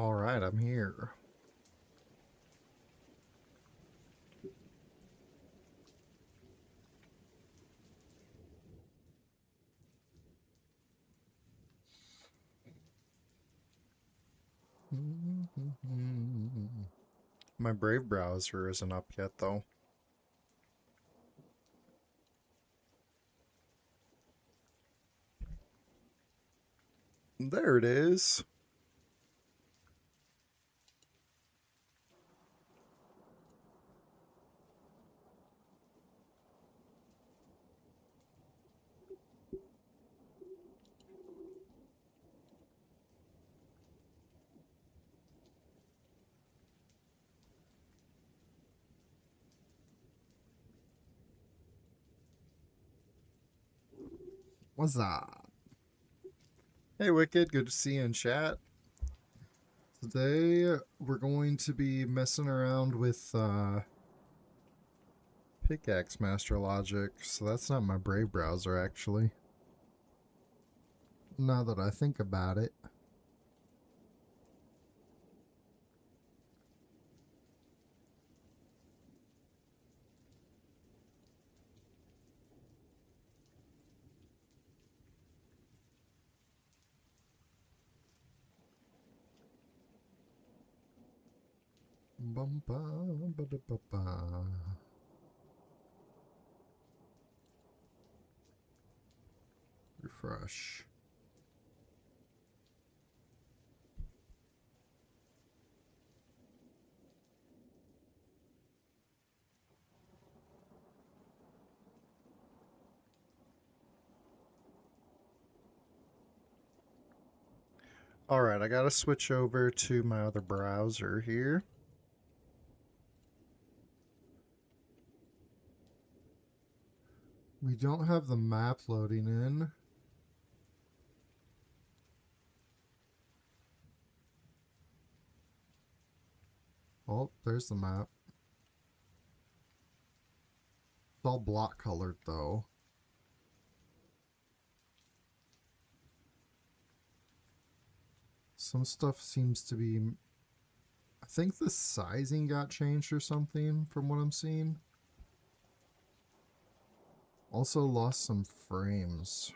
All right, I'm here. My Brave browser isn't up yet, though. There it is. What's up? Hey, Wicked. Good to see you in chat. Today, we're going to be messing around with Pickaxe Master Logic. So that's not my Brave browser, actually. Now that I think about it. Bum, ba, ba, da, ba, ba. Refresh. Alright, I gotta switch over to my other browser here. We don't have the map loading in. Oh, there's the map. It's all block colored though. Some stuff seems to be... I think the sizing got changed or something from what I'm seeing. Also lost some frames.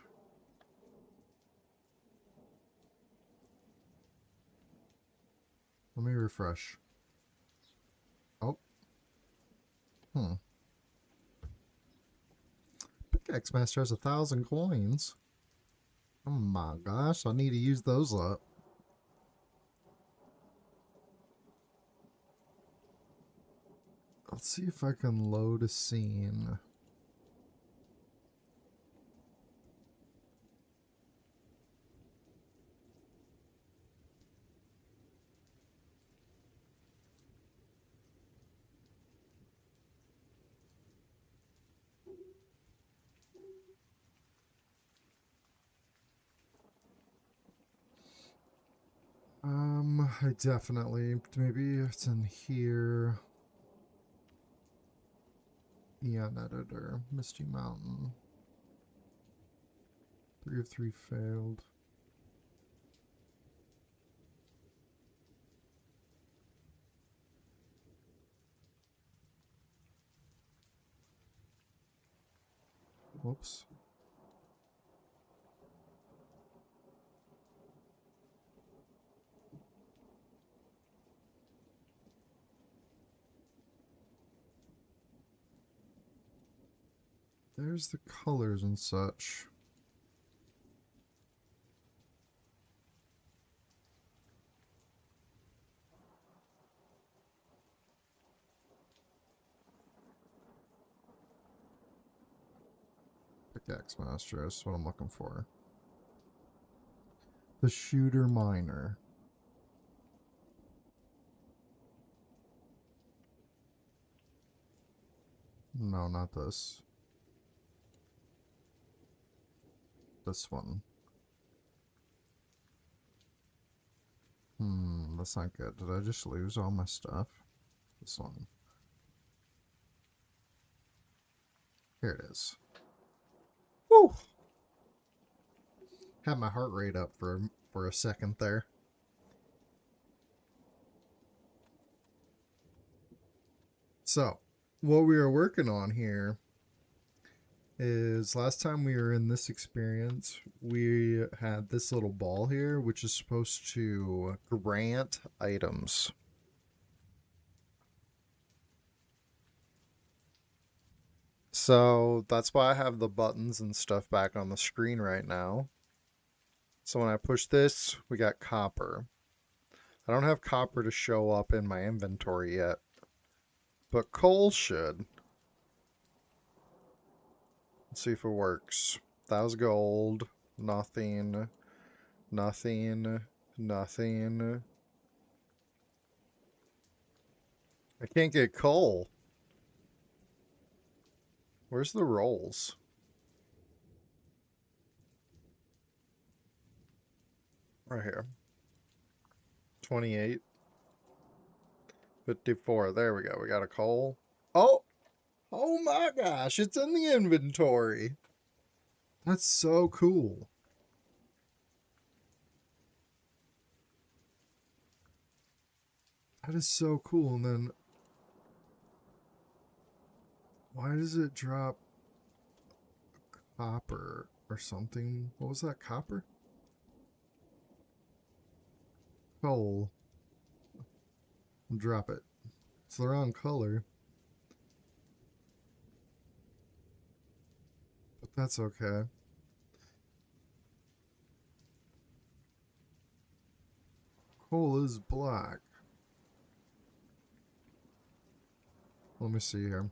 Let me refresh. Oh. Pickaxe Master has 1,000 coins. Oh my gosh, I need to use those up. Let's see if I can load a scene. I definitely, maybe it's in here. Eon Editor, Misty Mountain. 3 of 3 failed. Whoops. There's the colors and such. Pickaxe Master, that's what I'm looking for. The Shooter Miner. No, not this. This one. That's not good. Did I just lose all my stuff? This one. Here it is. Woo! Had my heart rate up for a second there. So, what we are working on here is last time we were in this experience, we had this little ball here, which is supposed to grant items. So that's why I have the buttons and stuff back on the screen right now. So when I push this, we got copper. I don't have copper to show up in my inventory yet, but coal should. Let's see if it works. That was gold. Nothing. Nothing. Nothing. I can't get coal. Where's the rolls? Right here. 28. 54. There we go. We got a coal. Oh! Oh my gosh, it's in the inventory. That's so cool. That is so cool. And then why does it drop copper or something? What was that? Copper? Coal. Drop it. It's the wrong color. But that's okay. Coal is black. Let me see here.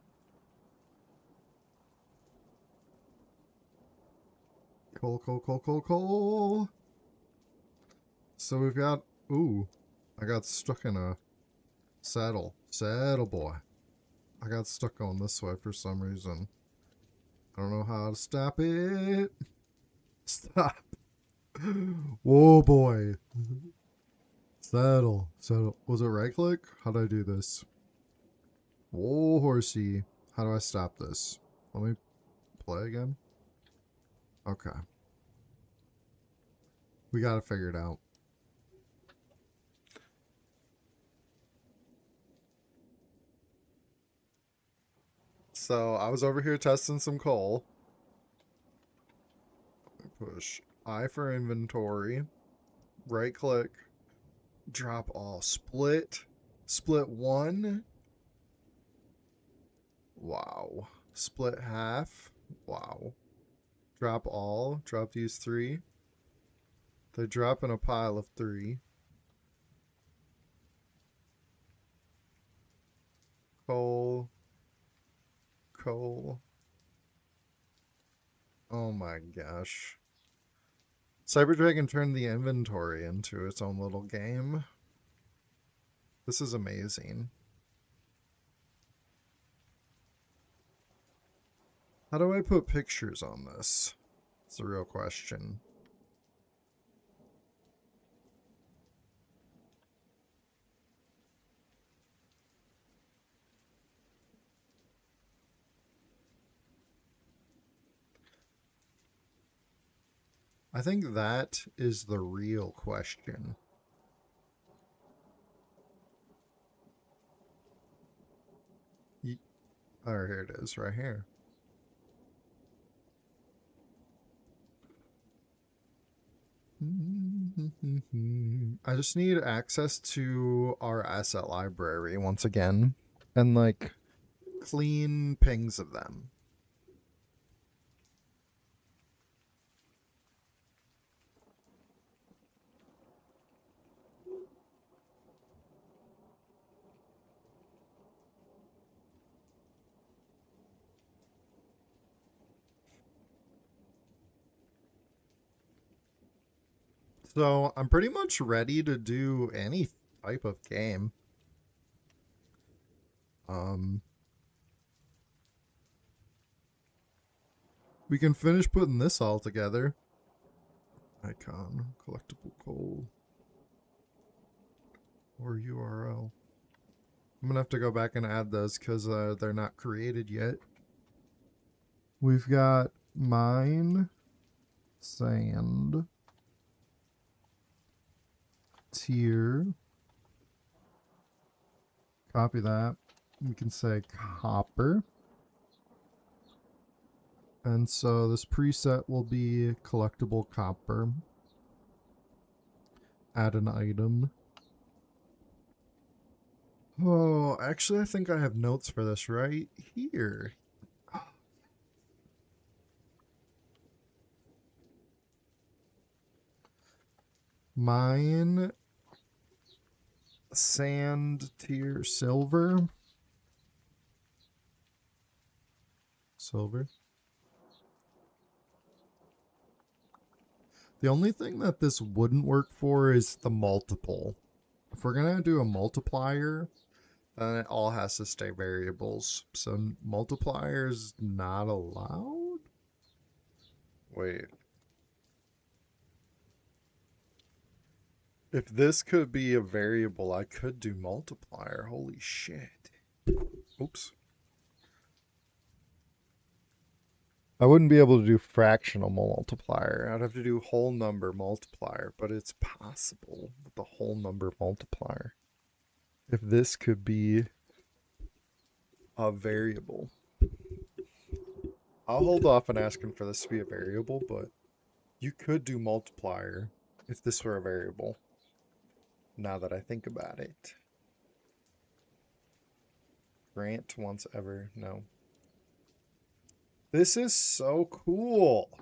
Coal, coal, coal, coal, coal. So we've got... Ooh. I got stuck in a saddle. Saddle boy. I got stuck going this way for some reason. I don't know how to stop it. Stop. Whoa, boy. Saddle. Saddle. Was it right click? How do I do this? Whoa, horsey. How do I stop this? Let me play again. Okay. We gotta figure it out. So I was over here testing some coal. Push I for inventory. Right click. Drop all. Split. Split one. Wow. Split half. Wow. Drop all. Drop these three. They drop in a pile of three. Coal. Coal. Oh my gosh. Cyber Dragon turned the inventory into its own little game. This is amazing. How do I put pictures on this? It's a real question. I think that is the real question. Oh, here it is, right here. I just need access to our asset library once again, and like clean pings of them. So I'm pretty much ready to do any type of game. We can finish putting this all together. Icon, collectible coal, or URL. I'm gonna have to go back and add those because they're not created yet. We've got mine, sand, tier. Copy that. We can say copper. And so this preset will be collectible copper. Add an item. Oh, actually, I think I have notes for this right here. Mine sand tier silver. Silver. The only thing that this wouldn't work for is the multiple. If we're gonna do a multiplier, then it all has to stay variables. So multipliers not allowed? Wait. If this could be a variable, I could do multiplier. Holy shit. Oops. I wouldn't be able to do fractional multiplier. I'd have to do whole number multiplier, but it's possible with the whole number multiplier. If this could be a variable. I'll hold off on asking for this to be a variable, but you could do multiplier if this were a variable. Now that I think about it. Grant once ever. No. This is so cool.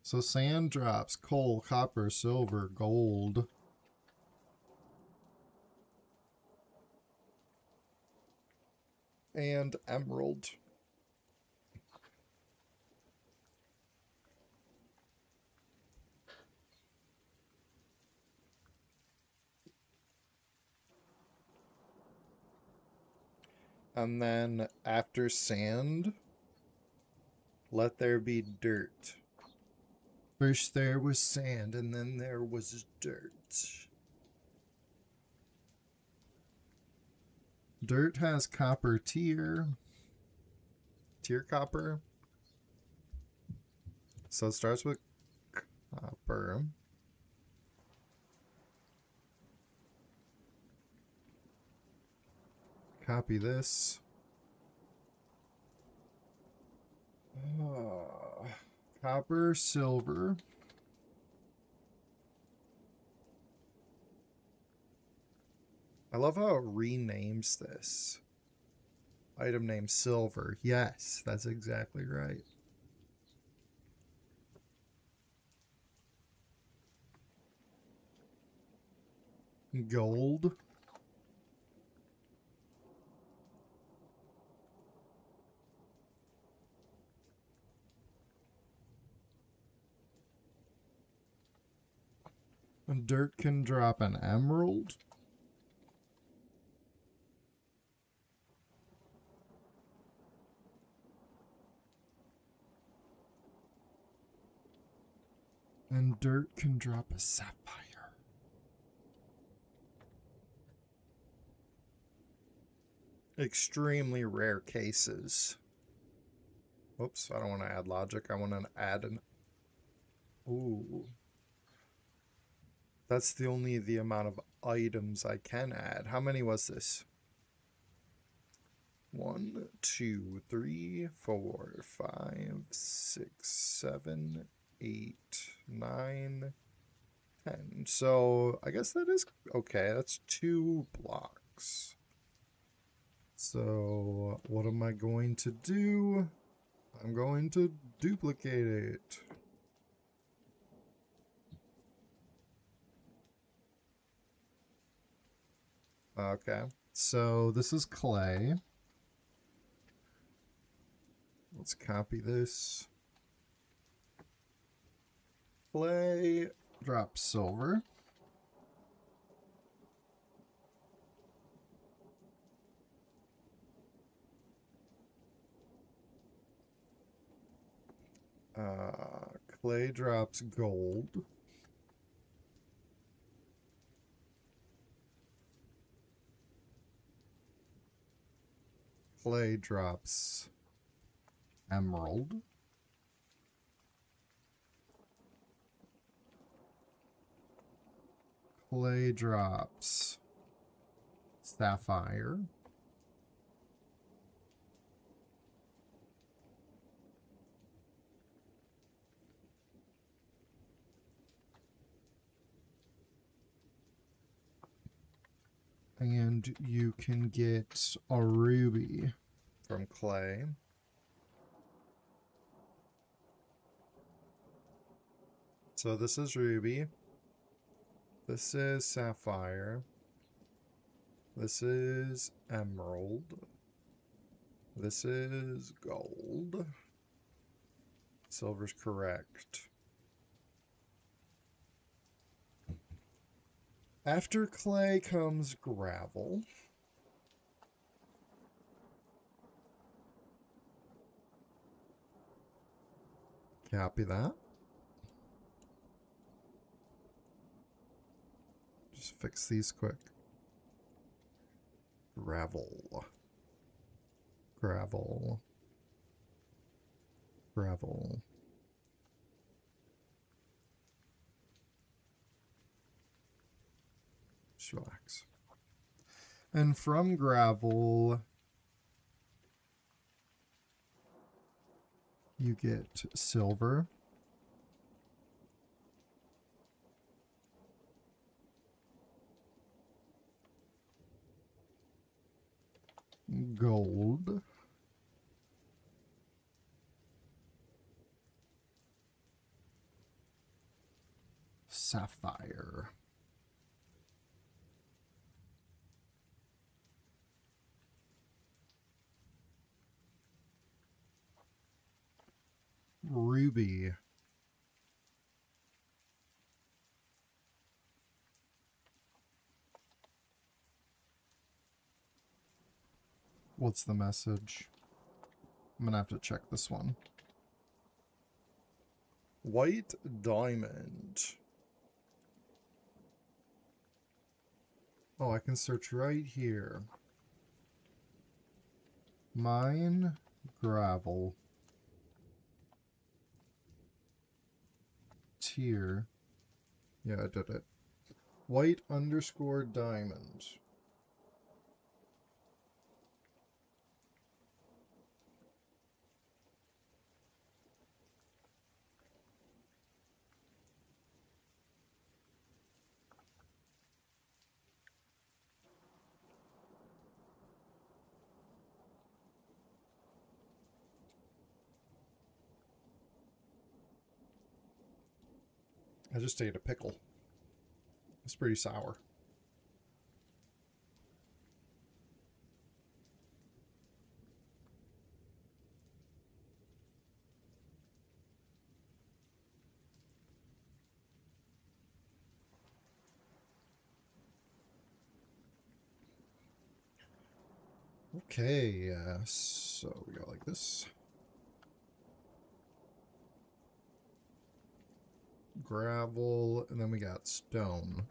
So sand drops, coal, copper, silver, gold. And emerald. And then after sand, let there be dirt. First there was sand, and then there was dirt. Dirt has copper tier. Tier copper. So it starts with copper. Copy this. Copper, silver. I love how it renames this. Item name silver. Yes, that's exactly right. Gold. Dirt can drop an emerald. And dirt can drop a sapphire. Extremely rare cases. Whoops, I don't want to add logic. I want to add an... Ooh. That's the amount of items I can add. How many was this? 1, 2, 3, 4, 5, 6, 7, 8, 9, 10. So I guess that is okay. That's 2 blocks. So what am I going to do? I'm going to duplicate it. Okay, so this is clay. Let's copy this. Clay, drop silver. Clay drops gold. Clay drops emerald. Clay drops Sapphire. And you can get a ruby from clay. So this is ruby. This is sapphire. This is emerald. This is gold. Silver's correct. After clay comes gravel. Copy that. Just fix these quick. Gravel. Gravel. Gravel. Relax. And from gravel, you get silver. Gold. Sapphire. Ruby. What's the message? I'm gonna have to check this one. White diamond. Oh, I can search right here. Mine gravel. Tier. Yeah, I did it. White underscore diamond. I just ate a pickle. It's pretty sour. Okay, so we go like this. Gravel, and then we got stone.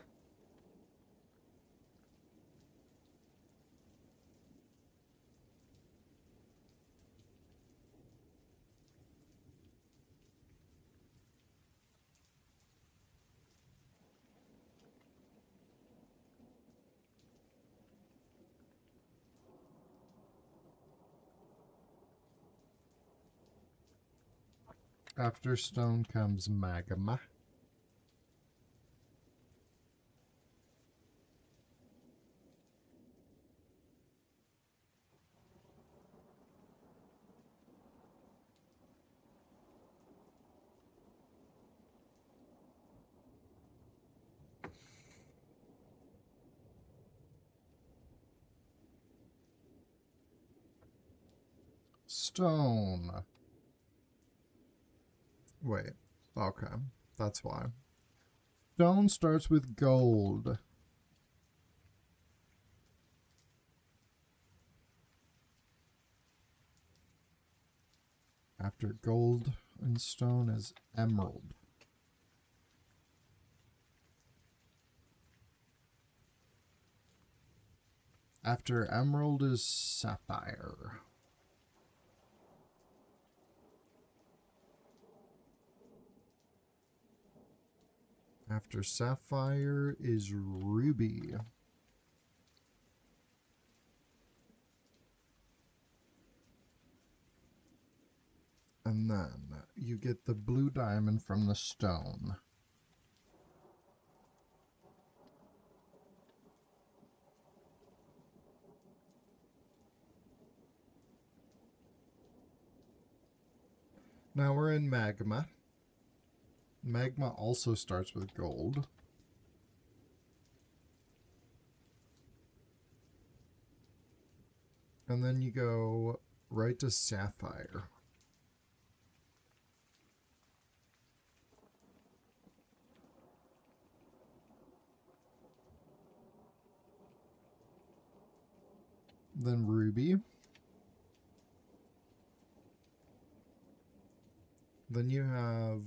After stone comes magma. Stone. Wait. Okay. That's why. Stone starts with gold. After gold and stone is emerald. After emerald is sapphire. After sapphire is ruby. And then you get the blue diamond from the stone. Now we're in magma. Magma also starts with gold. And then you go right to sapphire. Then ruby. Then you have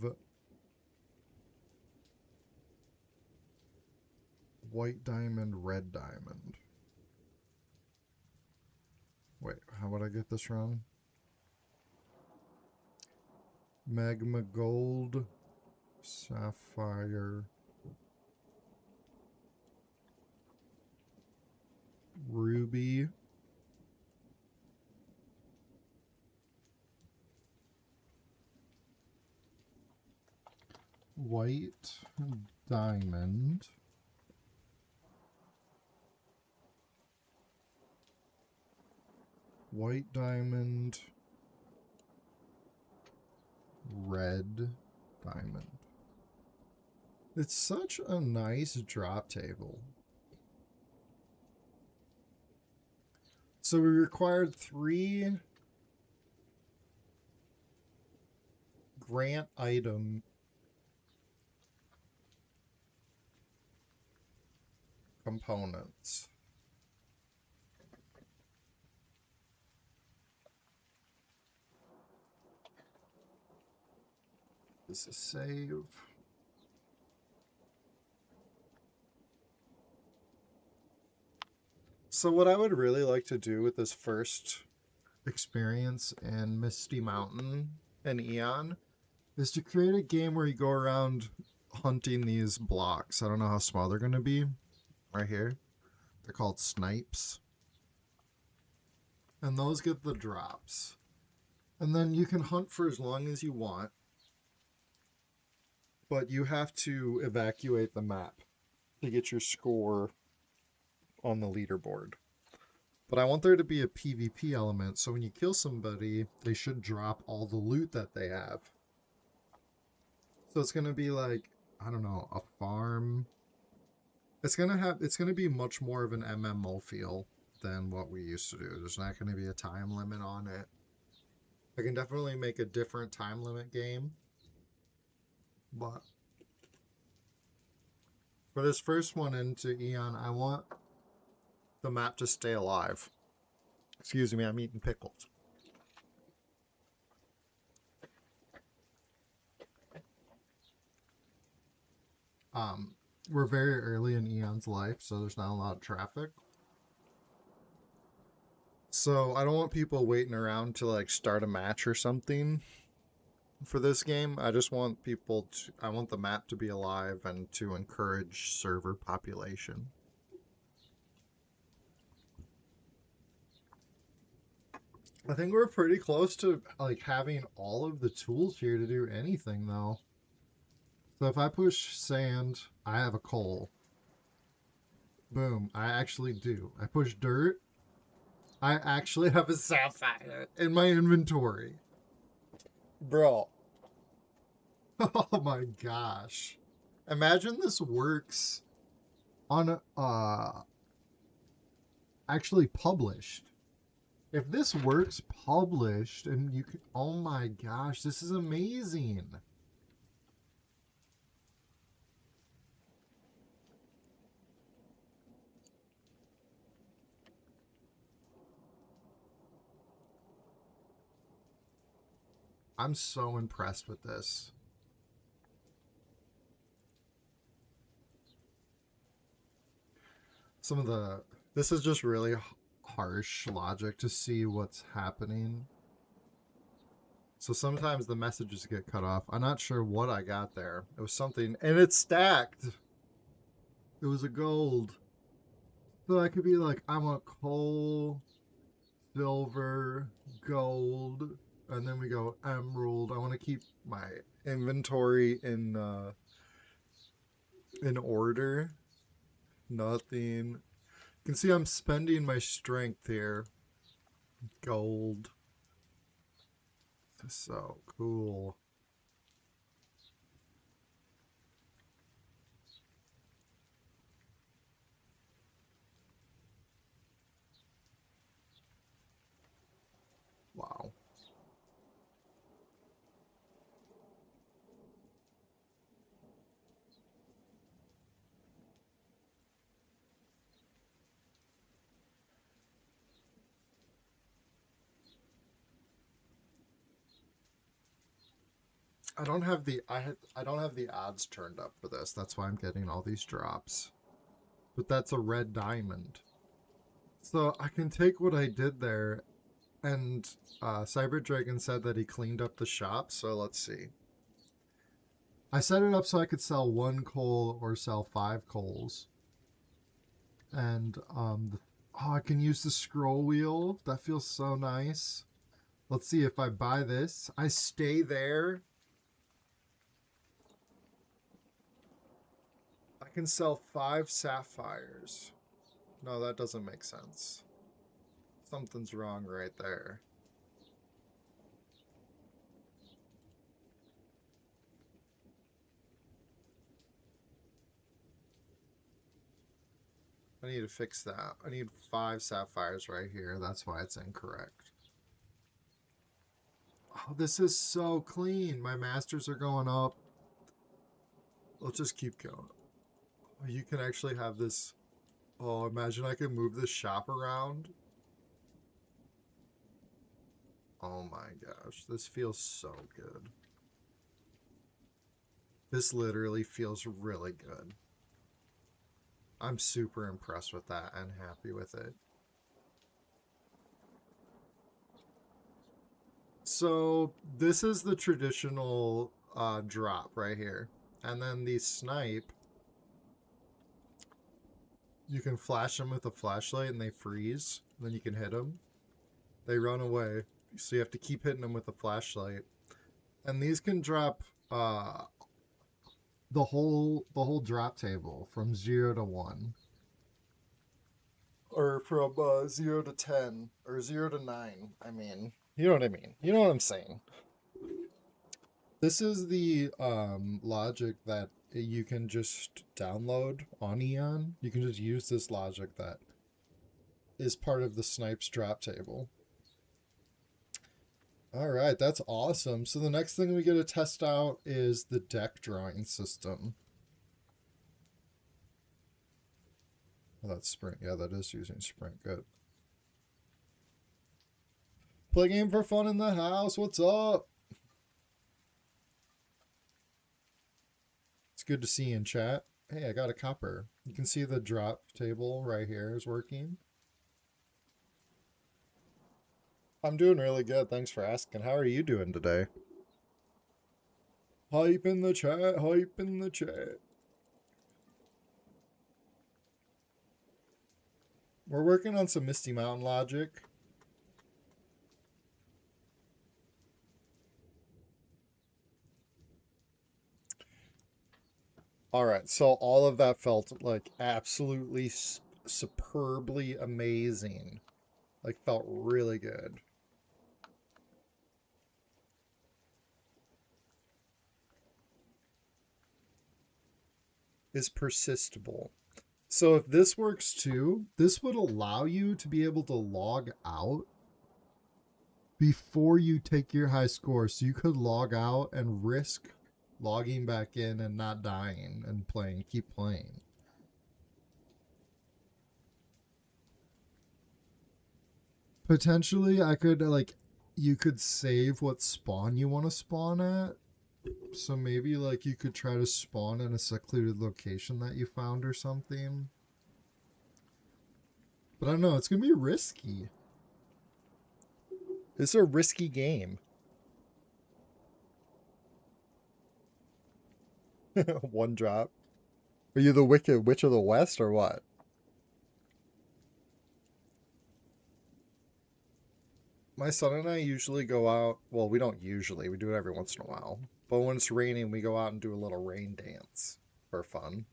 white diamond, red diamond. Wait, how would I get this wrong? Magma gold, sapphire, ruby, white diamond, white diamond, red diamond. It's such a nice drop table. So we required 3 grant item components. This is save. So what I would really like to do with this first experience in Misty Mountain and Eon is to create a game where you go around hunting these blocks. I don't know how small they're going to be. Right here. They're called snipes. And those get the drops. And then you can hunt for as long as you want. But you have to evacuate the map to get your score on the leaderboard. But I want there to be a PvP element, so when you kill somebody, they should drop all the loot that they have. So it's going to be like, I don't know, a farm. It's going to be much more of an MMO feel than what we used to do. There's not going to be a time limit on it. I can definitely make a different time limit game. But for this first one into Eon, I want the map to stay alive. Excuse me, I'm eating pickles. We're very early in Eon's life, so there's not a lot of traffic. So I don't want people waiting around to like start a match or something for this game. I just want I want the map to be alive and to encourage server population. I think we're pretty close to like having all of the tools here to do anything though. So if I push sand, I have a coal. Boom, I actually do. I push dirt, I actually have a sapphire in my inventory. Bro. Oh my gosh. Imagine this works on actually published. If this works published and you can, oh my gosh, this is amazing. I'm so impressed with this. This is just really harsh logic to see what's happening. So sometimes the messages get cut off. I'm not sure what I got there. It was something, and it's stacked. It was a gold. So I could be like, I want coal, silver, gold. and then we go emerald. I want to keep my inventory in order. Nothing. You can see I'm spending my strength here. Gold. So cool. Wow. I don't have the I don't have the odds turned up for this. That's why I'm getting all these drops. But that's a red diamond. So I can take what I did there, and Cyber Dragon said that he cleaned up the shop. So let's see. I set it up so I could sell 1 coal or sell 5 coals. And oh, I can use the scroll wheel. That feels so nice. Let's see if I buy this. I stay there. I can sell 5 sapphires. No, that doesn't make sense. Something's wrong right there. I need to fix that. I need 5 sapphires right here. That's why it's incorrect. Oh, this is so clean. My masters are going up. Let's just keep going. You can actually have this. Oh, imagine I could move this shop around. Oh my gosh, this feels so good. This literally feels really good. I'm super impressed with that and happy with it. So this is the traditional drop right here. And then the snipe, you can flash them with a flashlight and they freeze. And then you can hit them. They run away. So you have to keep hitting them with a flashlight. And these can drop the whole drop table from 0 to 1. Or from 0 to 10. Or 0 to 9. I mean, you know what I mean. You know what I'm saying. This is the logic that you can just download on Eon. You can just use this logic that is part of the Snipes drop table. All right, that's awesome. So the next thing we get to test out is the deck drawing system. Oh, that's Sprint. Yeah, that is using Sprint. Good. Play game for fun in the house. What's up? It's good to see you in chat. Hey, I got a copper. You can see the drop table right here is working. I'm doing really good. Thanks for asking. How are you doing today? Hype in the chat. Hype in the chat. We're working on some Misty Mountain logic. All right, so all of that felt like absolutely superbly amazing. Like, felt really good. Is persistable. So if this works too, this would allow you to be able to log out before you take your high score. So you could log out and risk logging back in and not dying and playing, keep playing. Potentially, I could, like, you could save what spawn you want to spawn at. So maybe, like, you could try to spawn in a secluded location that you found or something. But I don't know, it's going to be risky. It's a risky game. One drop. Are you the Wicked Witch of the West or what? My son and I usually go out. Well, we don't usually. We do it every once in a while. But when it's raining, we go out and do a little rain dance for fun.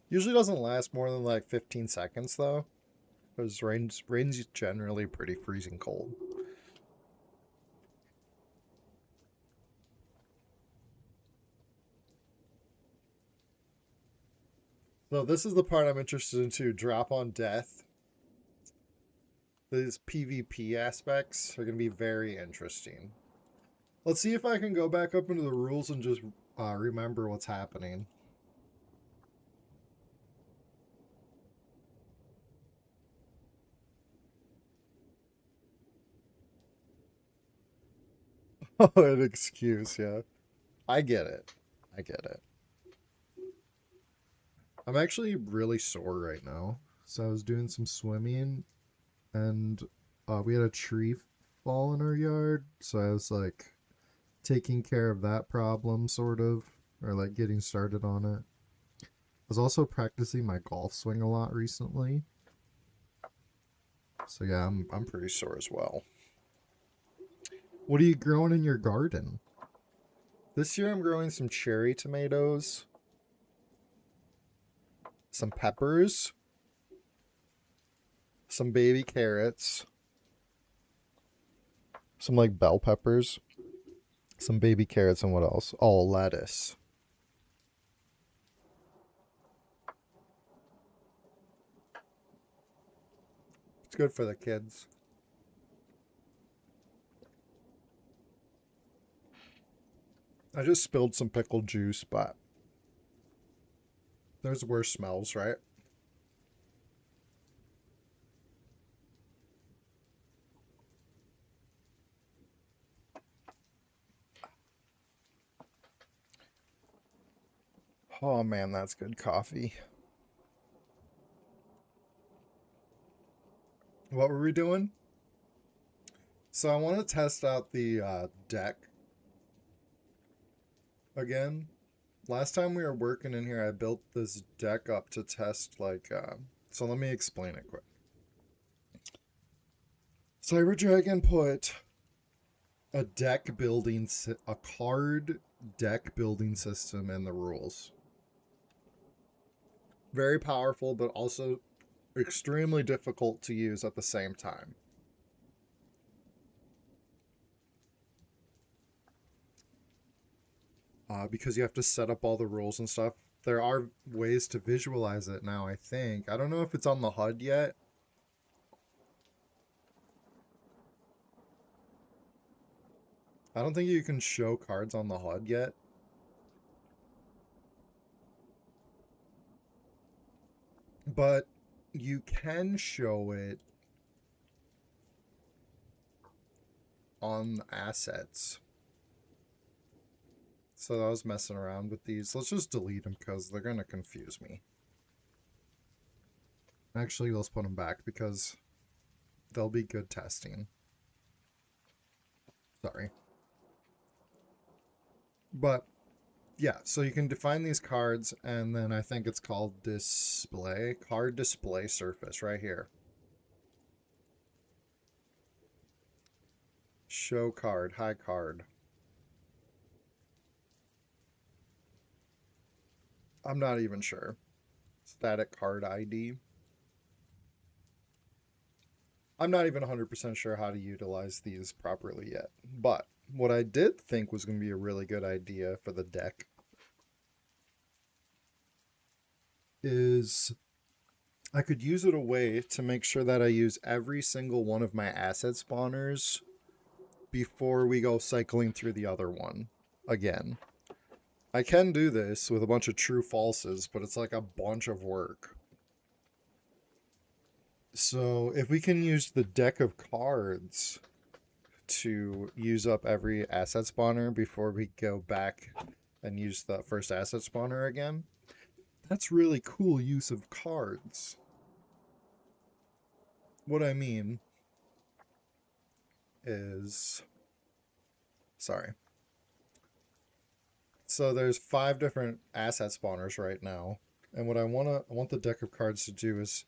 Usually doesn't last more than like 15 seconds though, because rain's generally pretty freezing cold. So this is the part I'm interested in too. Drop on death. These PvP aspects are going to be very interesting. Let's see if I can go back up into the rules and just remember what's happening. Oh, an excuse, yeah. I get it. I get it. I'm actually really sore right now. So I was doing some swimming and we had a tree fall in our yard. So I was like taking care of that problem, sort of, or like getting started on it. I was also practicing my golf swing a lot recently. So yeah, I'm pretty sore as well. What are you growing in your garden? This year I'm growing some cherry tomatoes, some peppers, some baby carrots, some like bell peppers, some baby carrots, and what else? Oh, lettuce. It's good for the kids. I just spilled some pickle juice, but there's worse smells, right? Oh man, that's good coffee. What were we doing? So I want to test out the deck again. Last time we were working in here, I built this deck up to test like. So let me explain it quick. Cyber Dragon put a card deck building system in the rules. Very powerful, but also extremely difficult to use at the same time. Because you have to set up all the rules and stuff. There are ways to visualize it now, I think. I don't know if it's on the HUD yet. I don't think you can show cards on the HUD yet. But you can show it on assets. So I was messing around with these. Let's just delete them because they're going to confuse me. Actually, let's put them back because they'll be good testing. Sorry. But yeah, so you can define these cards, and then I think it's called display, card display surface right here. Show card, high card. I'm not even sure. Static card ID. I'm not even 100% sure how to utilize these properly yet. But what I did think was going to be a really good idea for the deck is I could use it a way to make sure that I use every single one of my asset spawners before we go cycling through the other one again. I can do this with a bunch of true falses, but it's like a bunch of work. So if we can use the deck of cards to use up every asset spawner before we go back and use the first asset spawner again, that's really cool use of cards. What I mean is, sorry. So there's 5 different asset spawners right now, and what I want the deck of cards to do is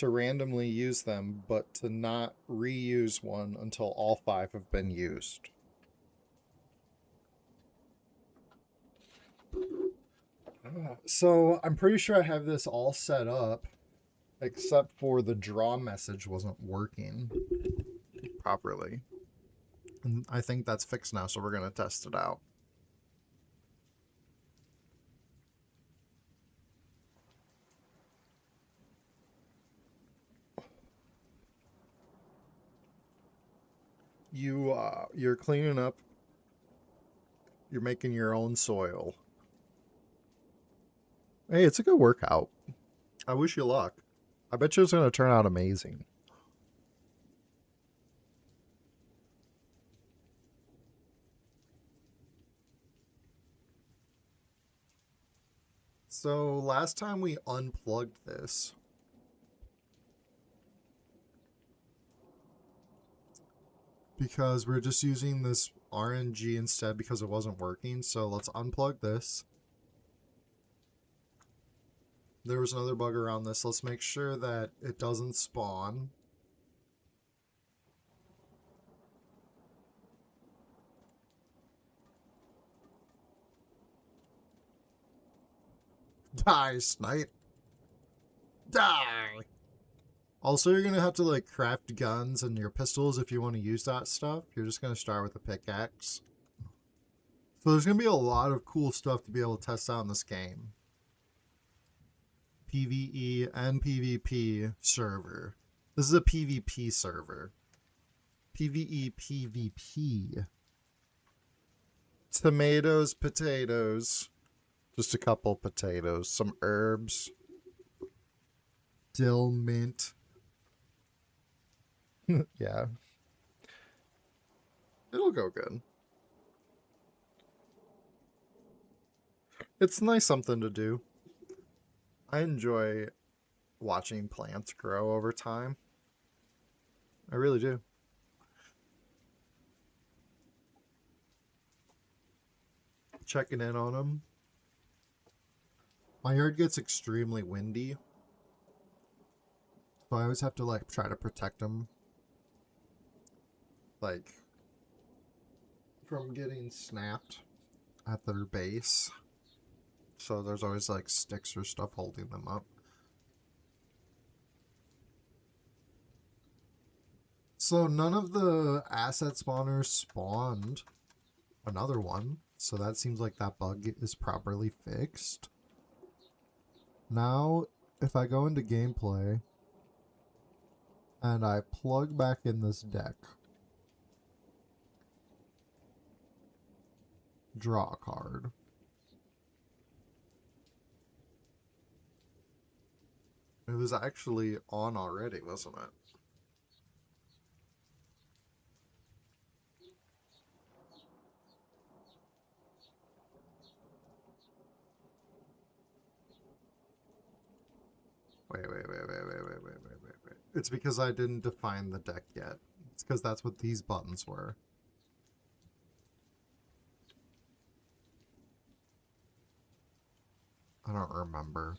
to randomly use them, but to not reuse one until all 5 have been used. So I'm pretty sure I have this all set up, except for the draw message wasn't working properly. And I think that's fixed now, so we're going to test it out. You're cleaning up. You're making your own soil. Hey, it's a good workout. I wish you luck. I bet you it's going to turn out amazing. So last time we unplugged this, because we're just using this RNG instead because it wasn't working. So let's unplug this. There was another bug around this. Let's make sure that it doesn't spawn. Die, snipe. Die. Also, you're going to have to like craft guns and your pistols if you want to use that stuff. You're just going to start with a pickaxe. So there's going to be a lot of cool stuff to be able to test out in this game. PvE and PvP server. This is a PvP server. PvE, PvP. Tomatoes, potatoes. Just a couple potatoes. Some herbs. Dill, mint. Yeah. It'll go good. It's nice something to do. I enjoy watching plants grow over time. I really do. Checking in on them. My yard gets extremely windy, so I always have to like try to protect them, like from getting snapped at their base. So there's always like sticks or stuff holding them up. So none of the asset spawners spawned another one. So that seems like that bug is properly fixed. Now, if I go into gameplay and I plug back in this deck, draw a card. It was actually on already, wasn't it? Wait. It's because I didn't define the deck yet. It's because that's what these buttons were. I don't remember.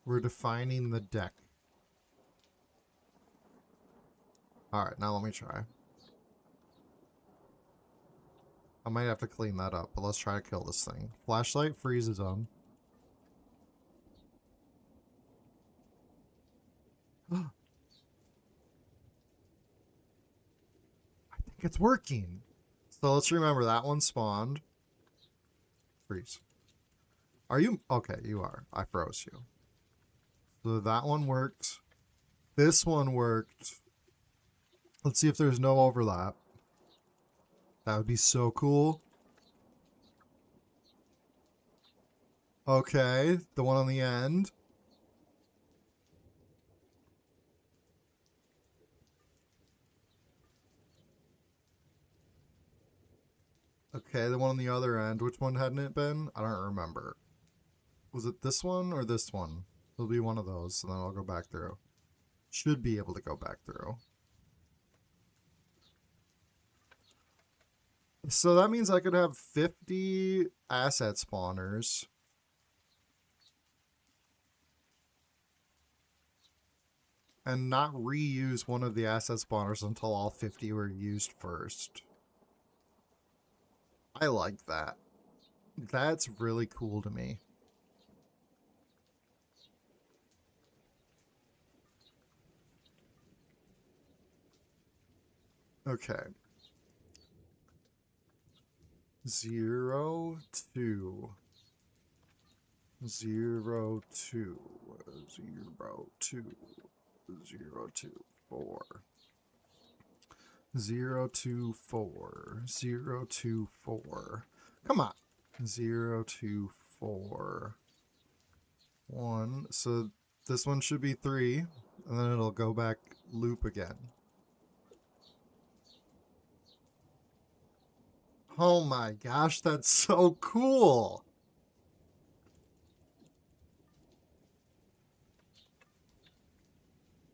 We're defining the deck. Alright, now let me try. I might have to clean that up, but let's try to kill this thing. Flashlight freezes them. I think it's working. So let's remember that one spawned. Freeze. Are you? Okay, you are. I froze you. So that one worked. This one worked. Let's see if there's no overlap. That would be so cool. Okay, the one on the end. Okay, the one on the other end. Which one hadn't it been? I don't remember. Was it this one or this one? It'll be one of those, and then I'll go back through. Should be able to go back through. So that means I could have 50 asset spawners. and not reuse one of the asset spawners until all 50 were used first. I like that. That's really cool to me. Okay. 0, 2. 0, 2. 0, 2. 0, 2, 4. 0, 2, 4. 0, 2, 4. Come on. 0, 2, 4. 1. So this one should be 3. And then it'll go back loop again. Oh my gosh, that's so cool!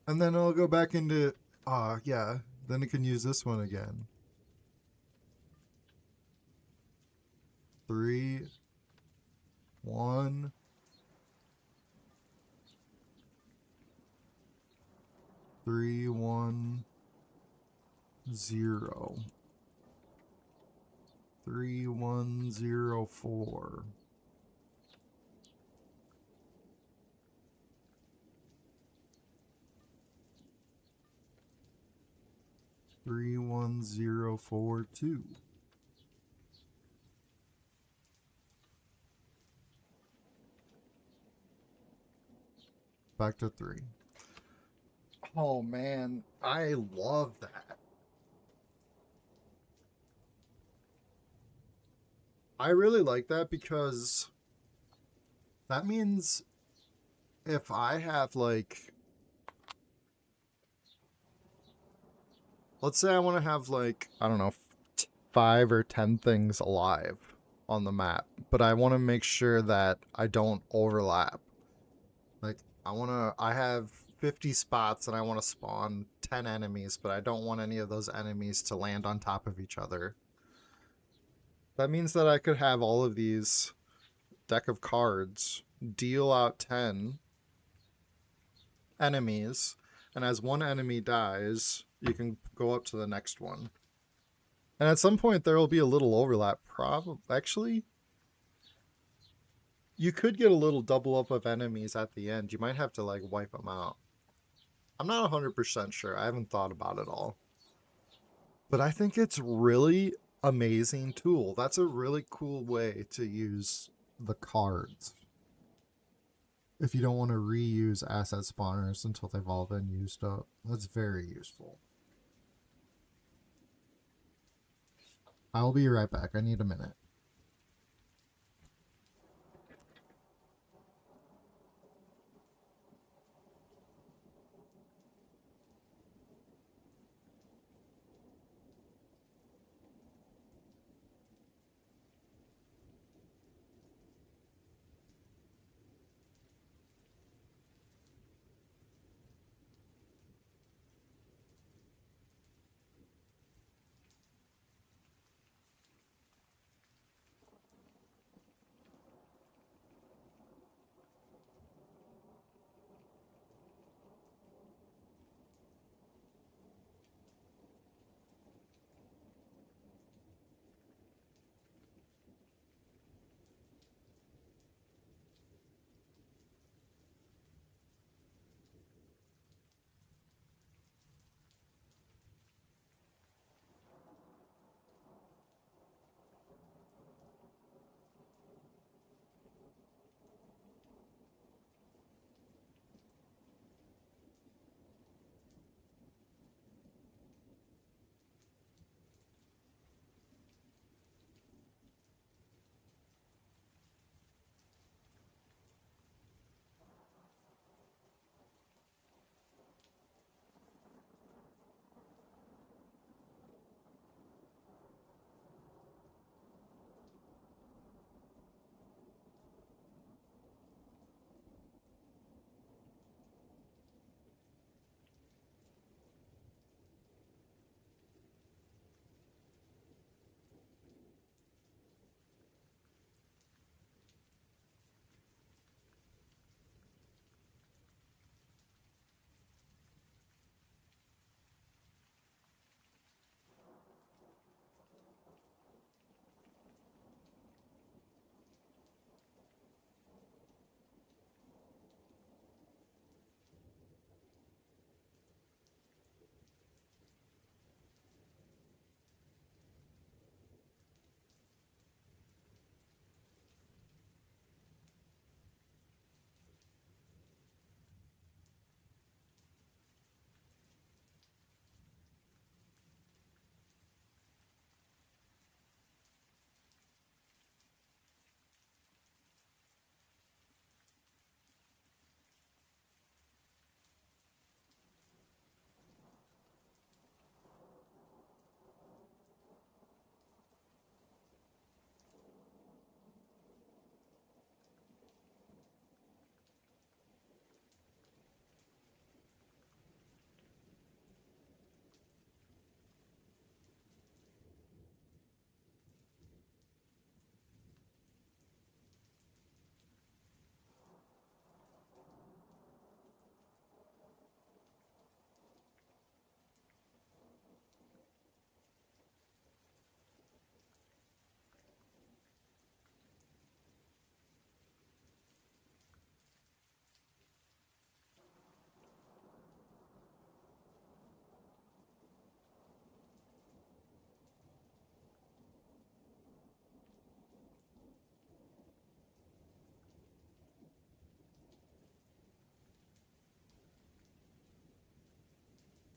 And then it'll go back into... yeah. Then it can use this one again. 3, 1... 3, 1, 0. 3, 1, 0, 4. 3, 1, 0, 4, 2. Back to 3. Oh man, I love that. I really like that because that means if I have like, let's say I want to have like, I don't know, 5 or 10 things alive on the map, but I want to make sure that I don't overlap. Like, I have 50 spots and I want to spawn 10 enemies, but I don't want any of those enemies to land on top of each other. That means that I could have all of these deck of cards deal out 10 enemies, and as one enemy dies, you can go up to the next one. And at some point, there will be a little overlap. Actually, you could get a little double up of enemies at the end. You might have to, like, wipe them out. I'm not 100% sure. I haven't thought about it all. But I think it's really amazing tool. That's a really cool way to use the cards. If you don't want to reuse asset spawners until they've all been used up. That's very useful. I will be right back. I need a minute.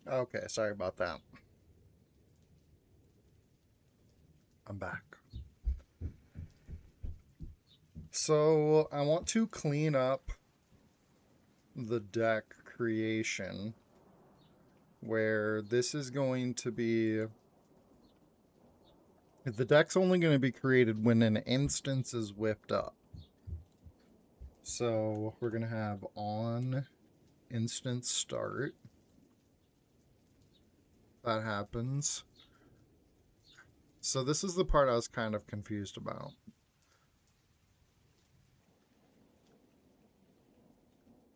Okay, sorry about that. I'm back. So I want to clean up the deck creation where this is going to be... The deck's only going to be created when an instance is whipped up. So we're going to have on instance start. That happens. So this is the part I was kind of confused about.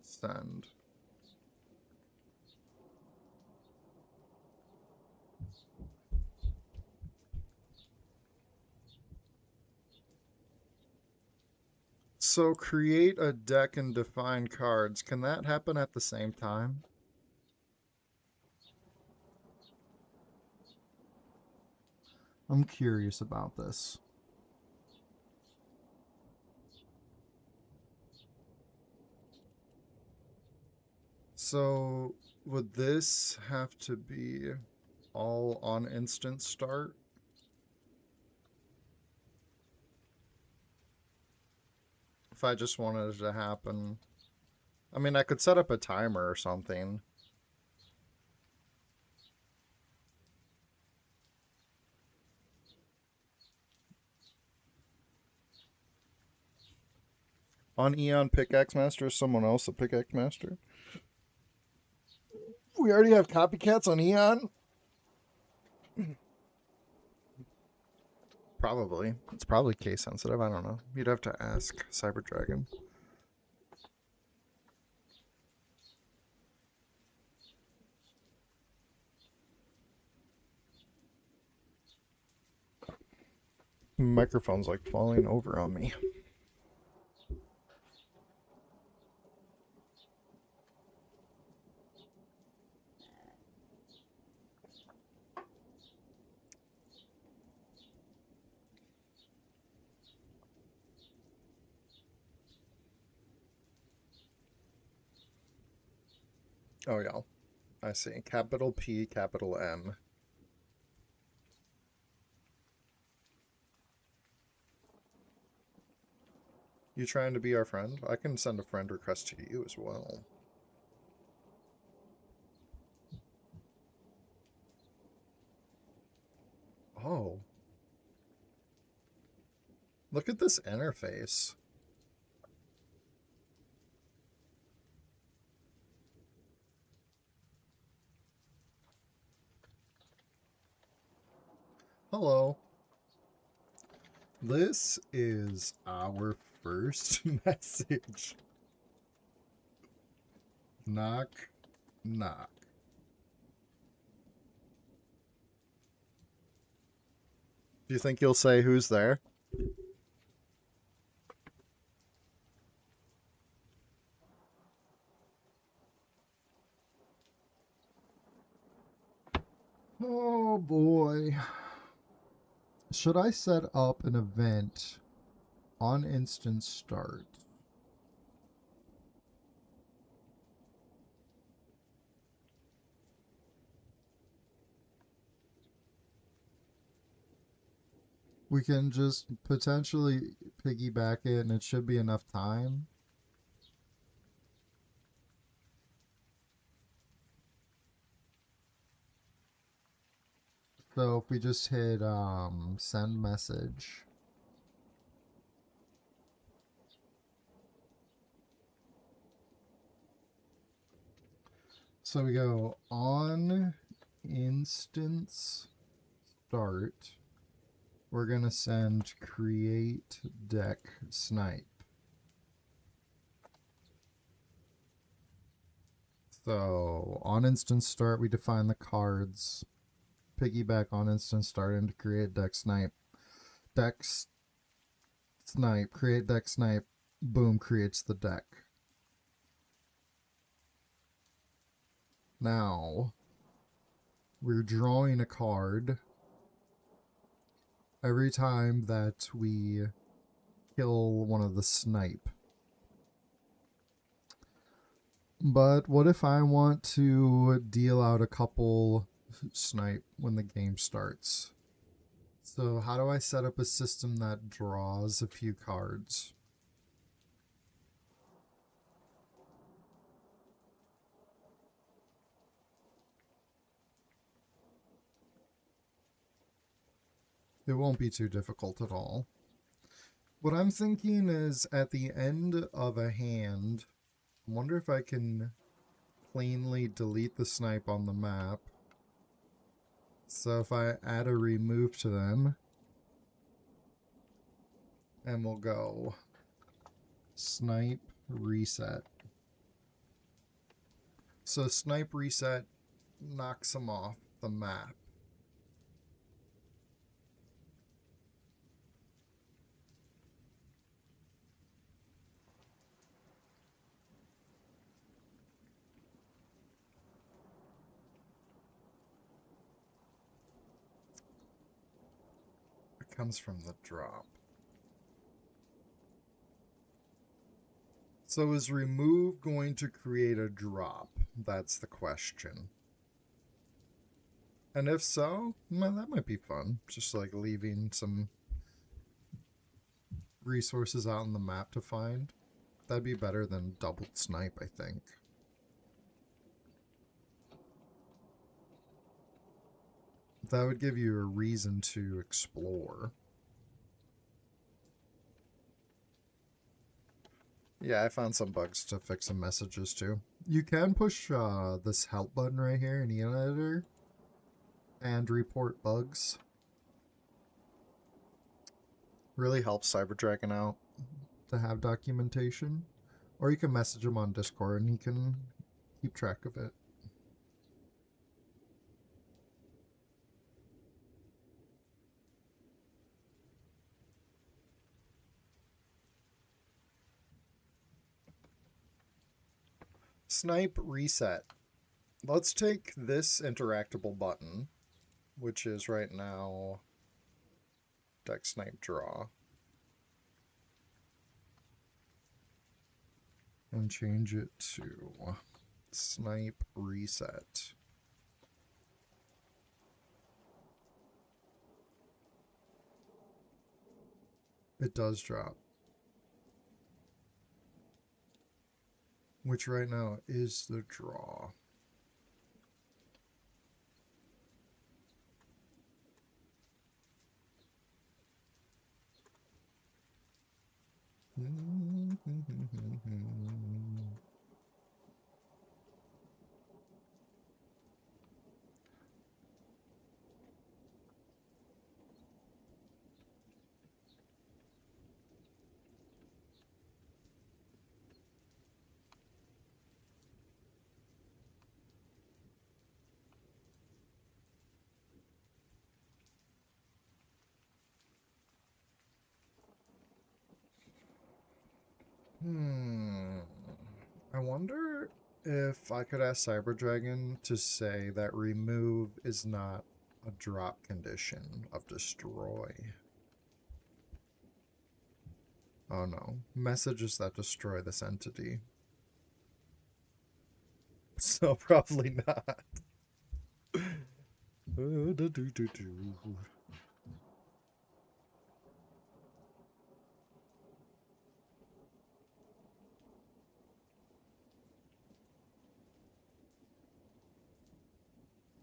Send. So create a deck and define cards. Can that happen at the same time? I'm curious about this. So would this have to be all on instant start? If I just wanted it to happen. I mean, I could set up a timer or something. On Eon Pickaxe Master, is someone else a Pickaxe Master? We already have copycats on Eon? Probably. It's probably case sensitive. I don't know. You'd have to ask Cyber Dragon. Microphone's like falling over on me. Oh, yeah. I see. Capital P, capital M. You trying to be our friend? I can send a friend request to you as well. Oh. Look at this interface. Hello. This is our first message. Knock, knock. Do you think you'll say who's there? Oh boy. Should I set up an event on instant start? We can just potentially piggyback it and it should be enough time. So if we just hit send message. So we go on instance start. We're going to send create deck snipe. So on instance start, we define the cards. Piggyback on instance start and create deck snipe. Deck snipe, create deck snipe. Boom, creates the deck. Now, we're drawing a card every time that we kill one of the snipe. But what if I want to deal out a couple snipe when the game starts? So how do I set up a system that draws a few cards? It won't be too difficult at all. What I'm thinking is at the end of a hand, I wonder if I can cleanly delete the snipe on the map. So if I add a remove to them, and we'll go snipe reset. So snipe reset knocks them off the map. It comes from the drop. So is remove going to create a drop? That's the question. And if so, well, that might be fun. Just like leaving some resources out on the map to find. That'd be better than doubled snipe, I think. That would give you a reason to explore. Yeah, I found some bugs to fix some messages too. You can push this help button right here in Eon Editor and report bugs. Really helps Cyber Dragon out to have documentation. Or you can message him on Discord and he can keep track of it. Snipe reset. Let's take this interactable button, which is right now deck snipe draw, and change it to snipe reset. It does drop. Which right now is the draw. I wonder if I could ask Cyber Dragon to say that remove is not a drop condition of destroy. Oh no. Messages that destroy this entity. So probably not.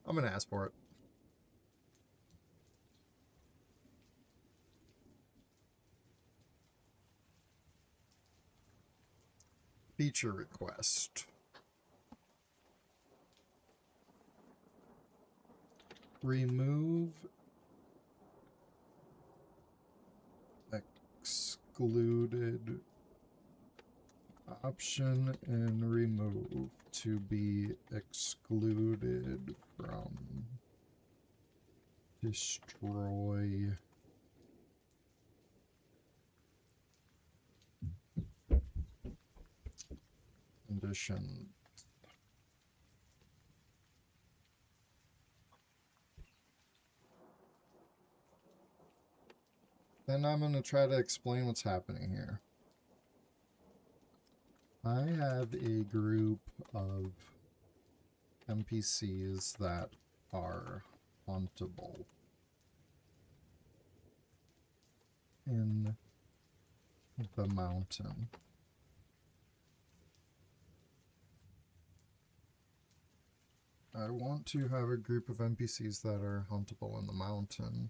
I'm gonna ask for it. Feature request. Remove excluded option and remove to be excluded from destroy condition. Then I'm going to try to explain what's happening here. I have a group of NPCs that are hauntable in the mountain. I want to have a group of NPCs that are hauntable in the mountain.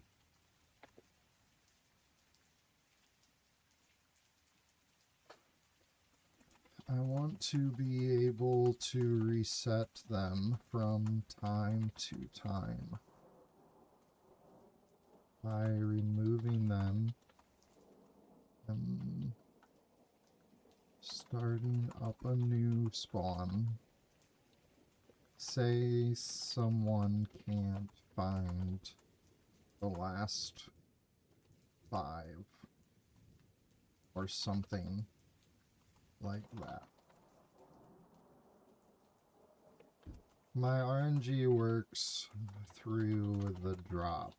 I want to be able to reset them from time to time by removing them and starting up a new spawn. Say someone can't find the last 5 or something like that. My RNG works through the drop.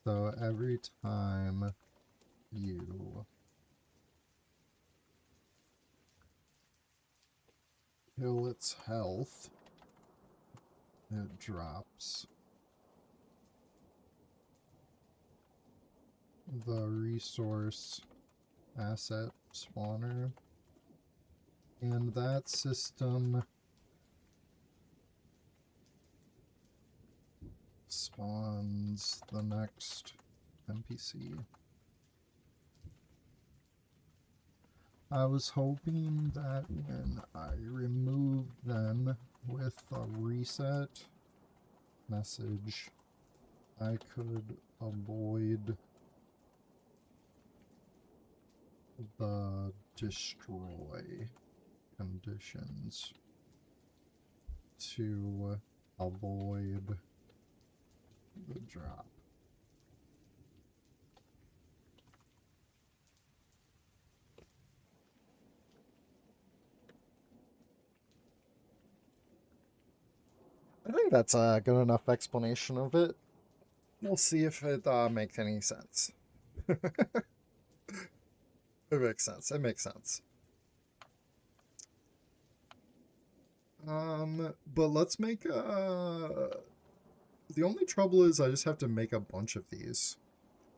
So every time you kill its health, it drops the resource asset spawner, and that system spawns the next NPC. I was hoping that when I removed them with a reset message, I could avoid the destroy conditions to avoid the drop. I think that's a good enough explanation of it. We'll see if it makes any sense. It makes sense. It makes sense. But let's make the only trouble is I just have to make a bunch of these.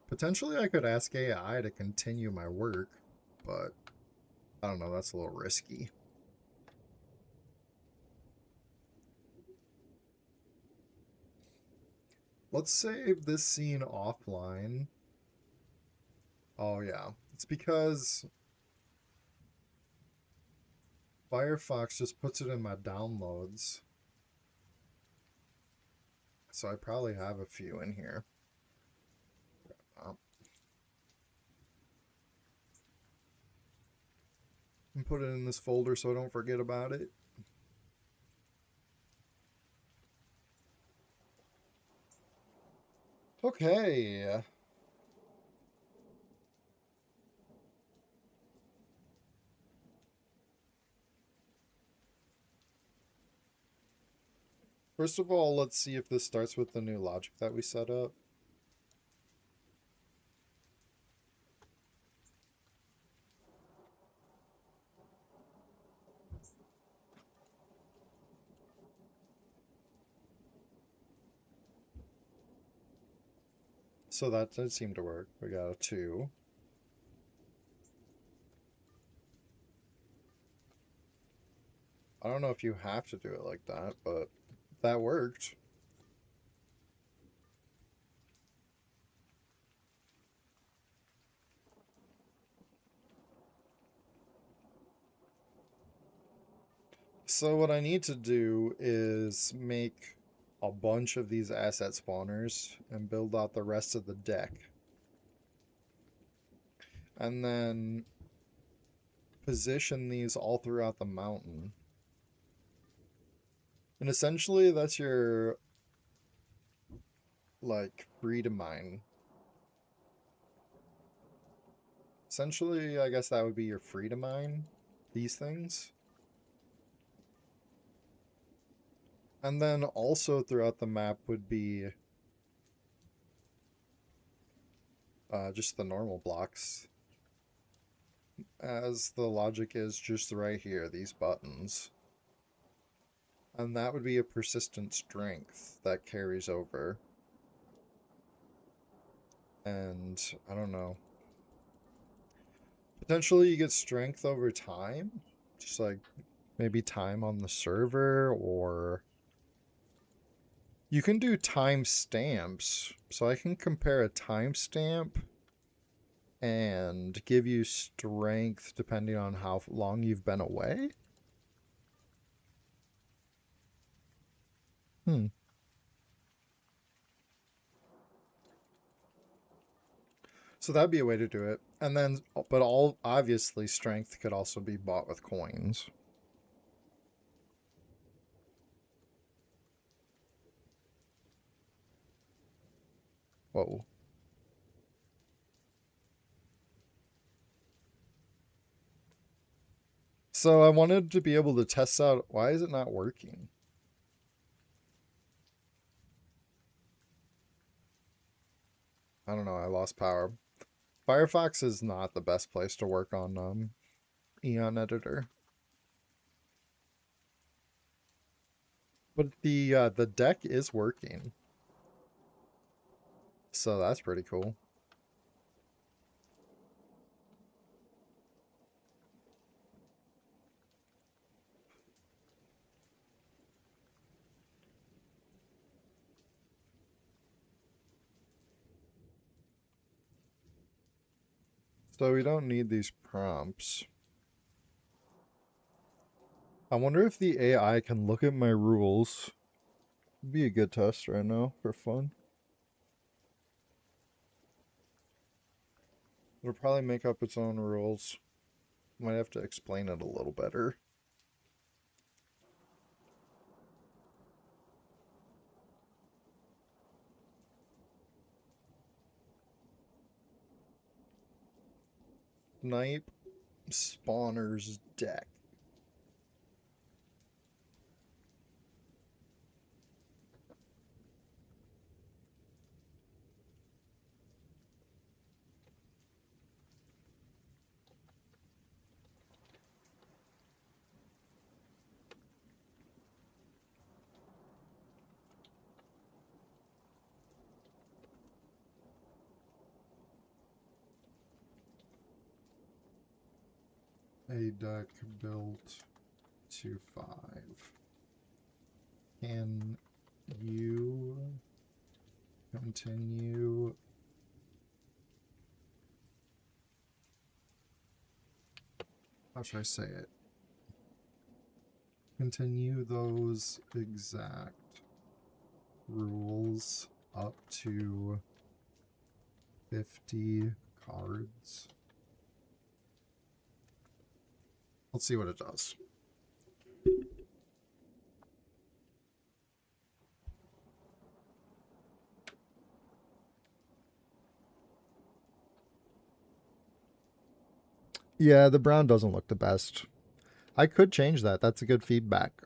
Potentially I could ask AI to continue my work, but I don't know, that's a little risky. Let's save this scene offline. Oh yeah, it's because Firefox just puts it in my downloads. So I probably have a few in here. And put it in this folder so I don't forget about it. Okay. First of all, let's see if this starts with the new logic that we set up. So that did seem to work. We got a 2. I don't know if you have to do it like that, but that worked. So what I need to do is make a bunch of these asset spawners and build out the rest of the deck. And then position these all throughout the mountain. And essentially that's your, like, free to mine. Essentially, I guess that would be your free to mine, these things. And then also throughout the map would be just the normal blocks. as the logic is just right here, these buttons. And that would be a persistent strength that carries over. And I don't know. Potentially you get strength over time. Just like maybe time on the server, or you can do timestamps. So I can compare a timestamp and give you strength depending on how long you've been away. So that'd be a way to do it. And then, but all obviously, strength could also be bought with coins. Whoa. So I wanted to be able to test out, why is it not working? I don't know, I lost power. Firefox is not the best place to work on Eon Editor. But the deck is working. So that's pretty cool. So we don't need these prompts. I wonder if the AI can look at my rules. It'd be a good test right now for fun. It'll probably make up its own rules. Might have to explain it a little better. Snipe Spawner's deck. A deck built to 5. Can you continue? How should I say it? Continue those exact rules up to 50 cards. Let's see what it does. Yeah, the brown doesn't look the best. I could change that. That's a good feedback.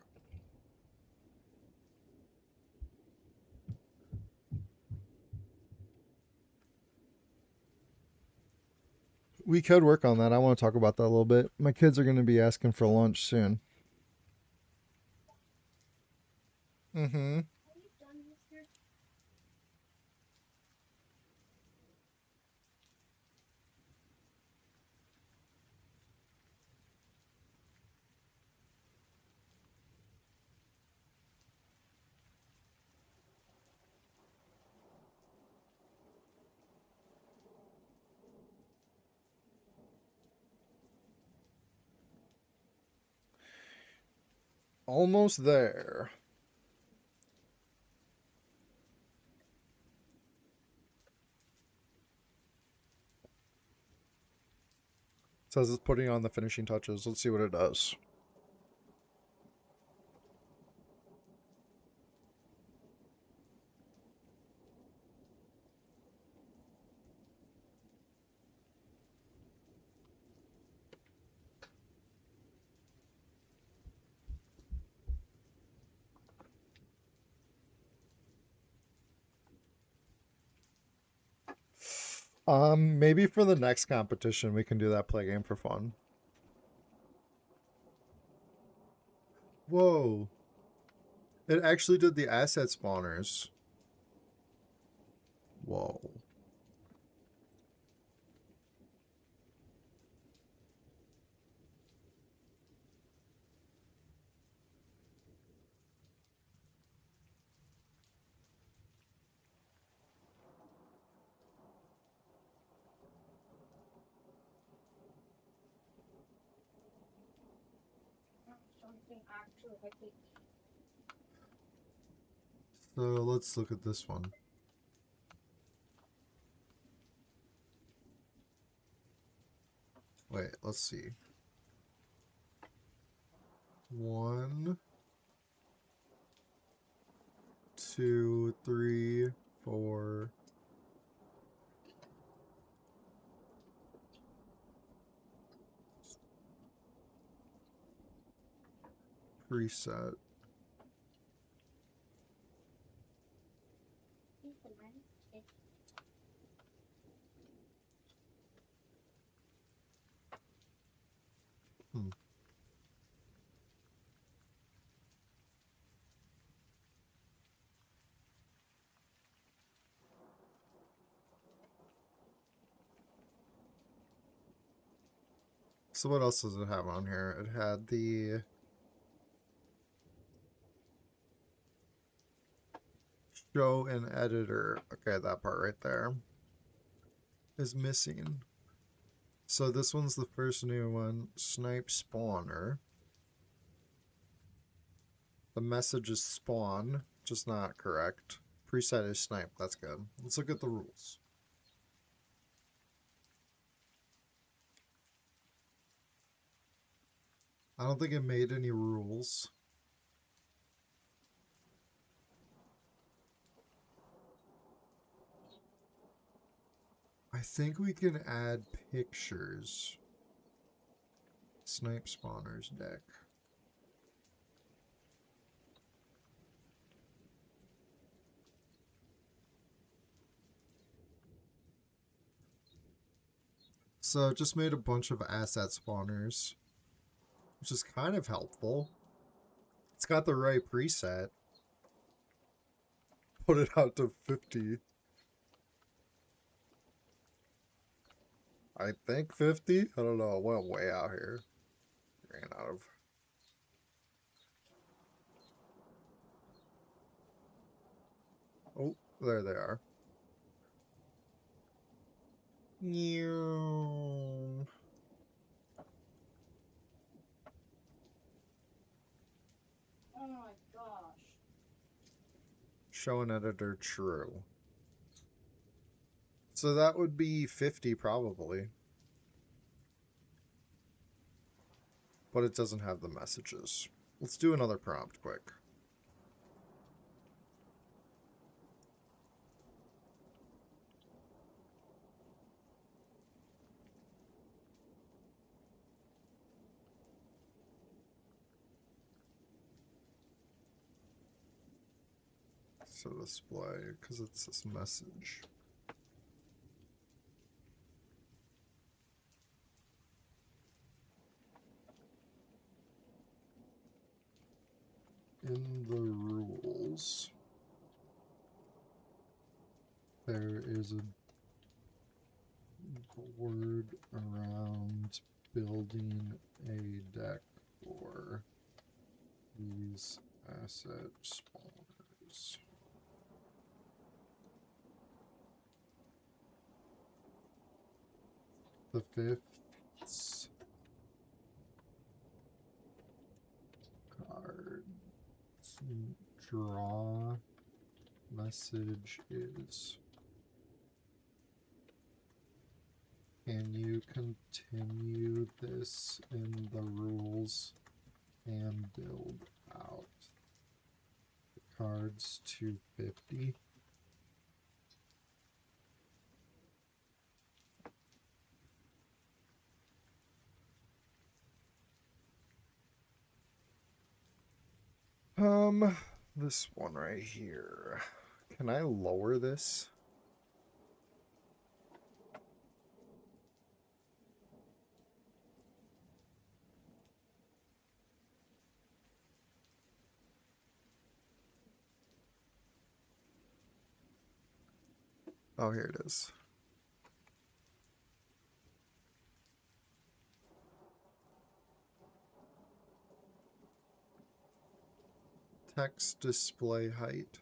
We could work on that. I want to talk about that a little bit. My kids are going to be asking for lunch soon. Mm-hmm. Almost there. It says it's putting on the finishing touches. Let's see what it does. Maybe for the next competition we can do that play game for fun. Whoa. It actually did the asset spawners. Whoa. So let's look at this one. Wait, let's see. 1, 2, 3, 4. Preset. Hmm. So what else does it have on here? It had the show and editor. Okay, that part right there is missing. So this one's the first new one. Snipe spawner. The message is spawn, just not correct. Preset is snipe. That's good. Let's look at the rules. I don't think it made any rules. I think we can add pictures. Snipe spawners deck. So just made a bunch of asset spawners, which is kind of helpful. It's got the right preset. Put it out to 50. I think 50? I don't know. It went way out here. Ran out of. Oh, there they are. New. Oh my gosh. Show an editor true. So that would be 50 probably. But it doesn't have the messages. Let's do another prompt quick. So display, because it's this message. In the rules, there is a word around building a deck for these asset spawners. The fifth card draw message is, can you continue this in the rules and build out the cards to 50? This one right here. Can I lower this? Oh, here it is. Text display height.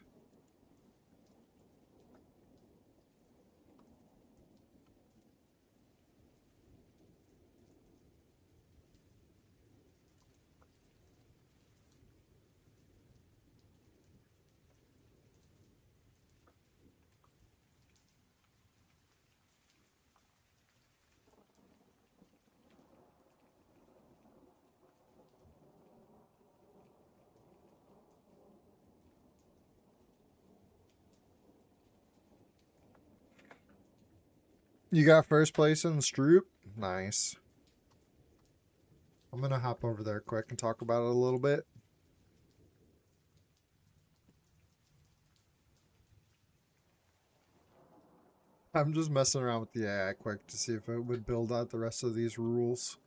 You got first place in Stroop? Nice. I'm gonna hop over there quick and talk about it a little bit. I'm just messing around with the AI quick to see if it would build out the rest of these rules.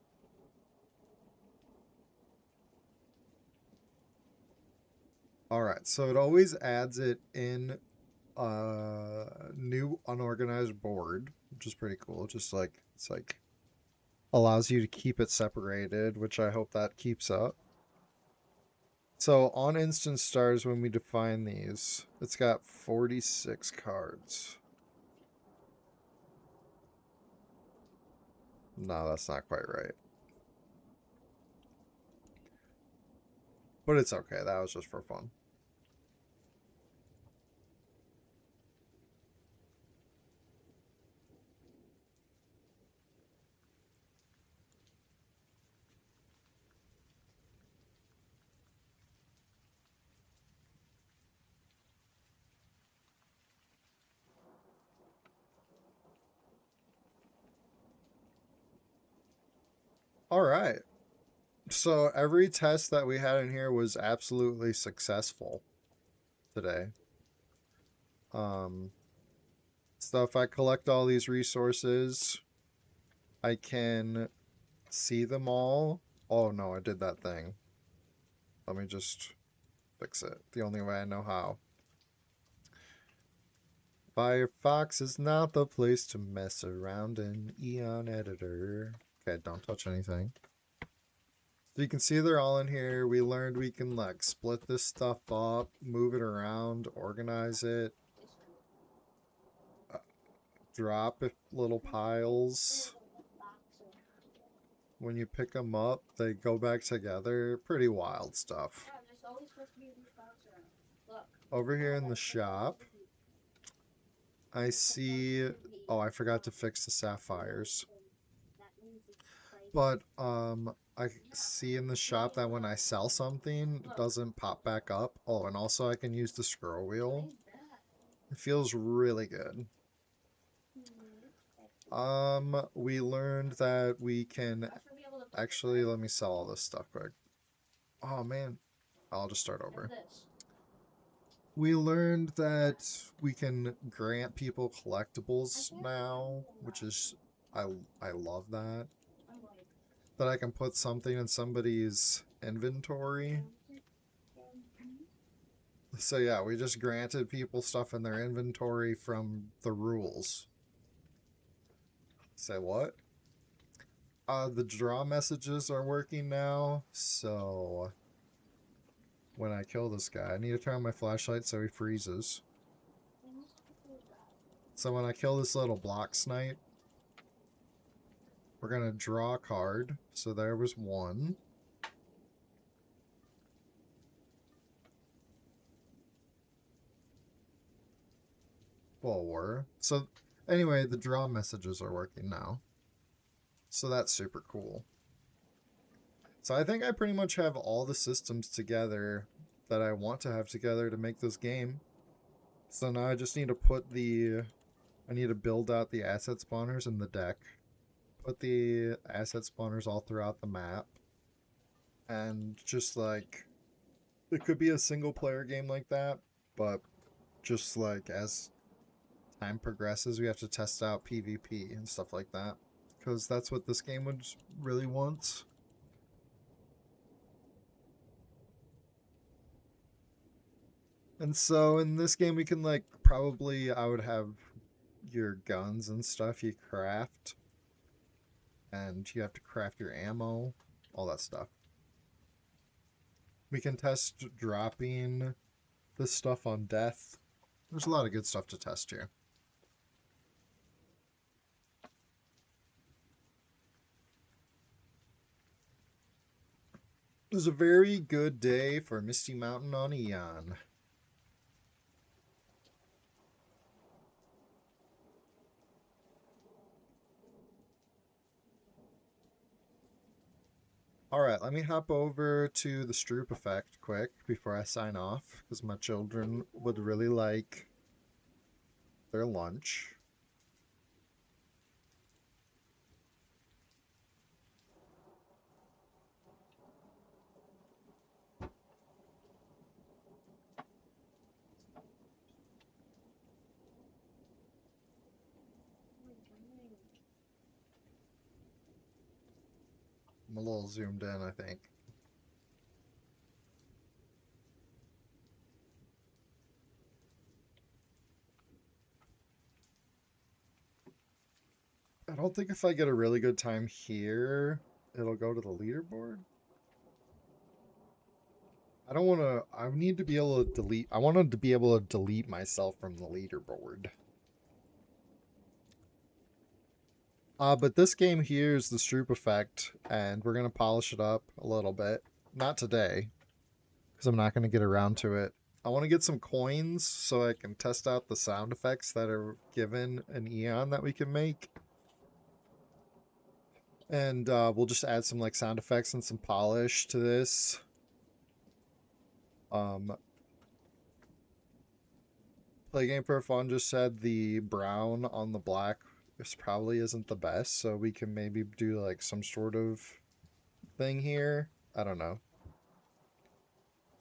Alright, so it always adds it in a new unorganized board, which is pretty cool. Just like, it's like, allows you to keep it separated, which I hope that keeps up. So on instance stars, when we define these, it's got 46 cards. No, that's not quite right. But it's okay. That was just for fun. All right. So every test that we had in here was absolutely successful today. So if I collect all these resources, I can see them all. Oh no, I did that thing. Let me just fix it the only way I know how. Firefox is not the place to mess around in Eon Editor. Okay, don't touch anything. So you can see they're all in here. We learned we can like split this stuff up, move it around, organize it, drop little piles. When you pick them up, they go back together. Pretty wild stuff. Over here in the shop, I see... Oh, I forgot to fix the sapphires. But, I see in the shop that when I sell something, it doesn't pop back up. Oh, and also I can use the scroll wheel. It feels really good. We learned that we can... Actually, let me sell all this stuff quick. Oh, man. I'll just start over. We learned that we can grant people collectibles now, which is... I love that. That I can put something in somebody's inventory. So yeah, we just granted people stuff in their inventory from the rules. Say what? The draw messages are working now, so when I kill this guy, I need to turn on my flashlight so he freezes. So when I kill this little block snipe, we're gonna draw a card. So there was one. Well, so anyway, the draw messages are working now. So that's super cool. So I think I pretty much have all the systems together that I want to have together to make this game. So now I just need to put the... I need to build out the asset spawners in the deck. Put the asset spawners all throughout the map. And just like... It could be a single player game like that, but just like as time progresses, we have to test out PvP and stuff like that. Because that's what this game would really want. And so in this game we can like probably, I would have your guns and stuff you craft. And you have to craft your ammo, all that stuff. We can test dropping this stuff on death. There's a lot of good stuff to test here. It was a very good day for Misty Mountain on Eon. Alright, let me hop over to the Stroop effect quick before I sign off, because my children would really like their lunch. I'm a little zoomed in, I think. I don't think if I get a really good time here, it'll go to the leaderboard. I don't want to... I need to be able to delete... I wanted to be able to delete myself from the leaderboard. But this game here is the Stroop effect, and we're going to polish it up a little bit. Not today, because I'm not going to get around to it. I want to get some coins so I can test out the sound effects that are given in Eon that we can make. And we'll just add some like sound effects and some polish to this. Play Game for Fun just said the brown on the black probably isn't the best, so we can maybe do like some sort of thing here. I don't know.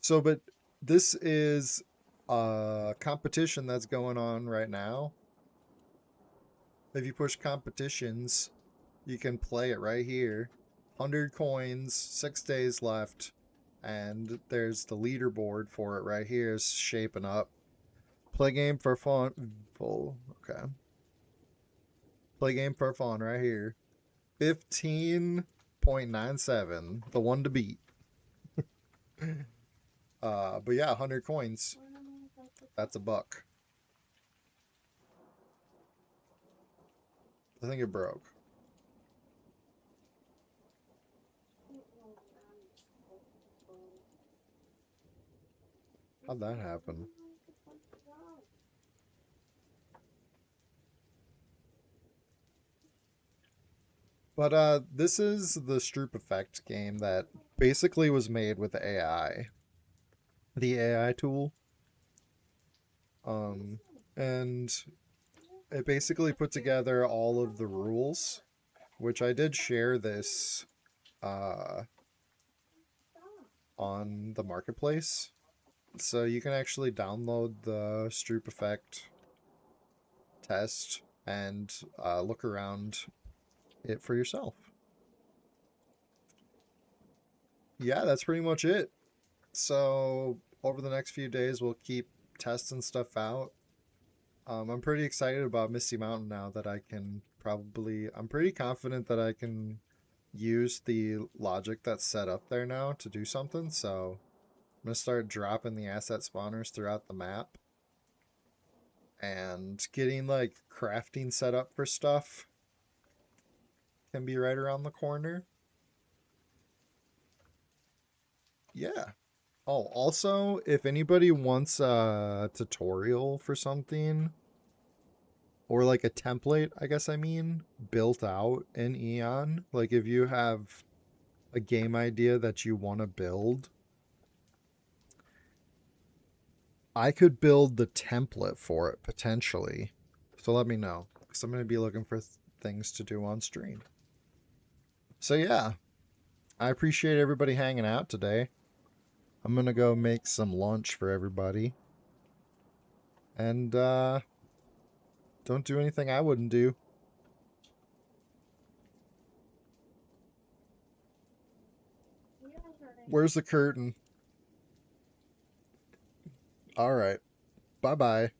So, but this is a competition that's going on right now. If you push competitions, you can play it right here. 100 coins, 6 days left, and there's the leaderboard for it right here is shaping up. Play game for fun. Okay. Play game for fun right here. 15.97. The one to beat. But yeah, 100 coins. That's $1. I think it broke. How'd that happen? But this is the Stroop Effect game that basically was made with AI. The AI tool. And it basically put together all of the rules, which I did share this on the marketplace. So you can actually download the Stroop Effect test and look around it for yourself. Yeah, that's pretty much it. So over the next few days, we'll keep testing stuff out. I'm pretty excited about Misty Mountain now that I can probably... I'm pretty confident that I can use the logic that's set up there now to do something. So I'm going to start dropping the asset spawners throughout the map. And getting like crafting set up for stuff can be right around the corner. Yeah. Oh, also, if anybody wants a tutorial for something, or like a template, I guess I mean, built out in Eon, like if you have a game idea that you want to build, I could build the template for it, potentially. So let me know, because I'm going to be looking for things to do on stream. So yeah, I appreciate everybody hanging out today. I'm going to go make some lunch for everybody. And, don't do anything I wouldn't do. Where's the curtain? All right. Bye-bye.